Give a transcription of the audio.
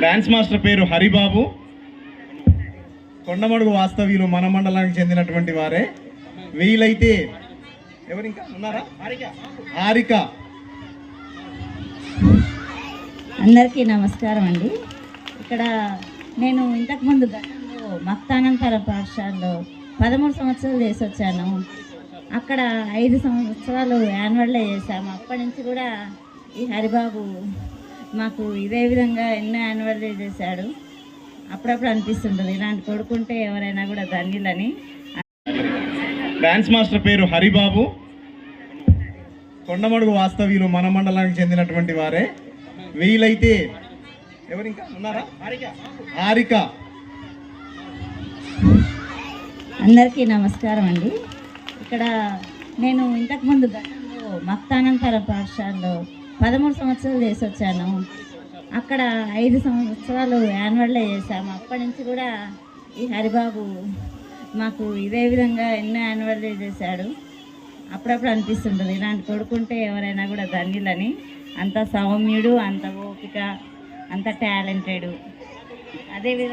Dance master పేరు హరిబాబు. కొండమడుగు వాస్తవ్యులు మన మండలానికి చెందినటువంటి వారే. వీలైతే ఎవరు ఇంకా ఉన్నారా? హారిక. అందరికీ నమస్కారం అండి. ఇక్కడ నేను ఇంతకుముందు గతంలో మక్తానంతర పాఠశాలలో 13 సంవత్సరాలు చేసి వచ్చాను. అక్కడ 5 సంవత్సరాలు యాన్యువల్ డే చేశాము. అప్పటి నుంచి కూడా ఈ హరిబాబు మాకు ఇదే విధంగా ఎన్నో యాన్యువల్ డే చేశాడు. అప్పుడప్పుడు అనిపిస్తుంటుంది ఇలాంటి కొడుకుంటే ఎవరైనా కూడా ధన్యులని. డాన్స్ మాస్టర్ పేరు హరిబాబు. కొండమడుగు వాస్తవ్యులు మన మండలానికి చెందినటువంటి వారే. వీలైతే ఎవరు ఇంకా ఉన్నారా? హారిక. అందరికీ నమస్కారం అండి. ఇక్కడ నేను ఇంతకుముందు గతంలో మక్తానంతర పాఠశాలలో 13 సంవత్సరాలు చేసి వచ్చాను. అక్కడ 5 సంవత్సరాలు యాన్యువల్ డే చేశాము. అప్పటి నుంచి కూడా ఈ హరిబాబు మాకు ఇదే విధంగా ఎన్నో యాన్యువల్ డే చేశాడు. అప్పుడప్పుడు అనిపిస్తుంటుంది ఇలాంటి కొడుకుంటే ఎవరైనా కూడా ధన్యులని. అంత సౌమ్యుడు, అంత ఓపిక, అంత టాలెంటెడ్. అదేవిధంగా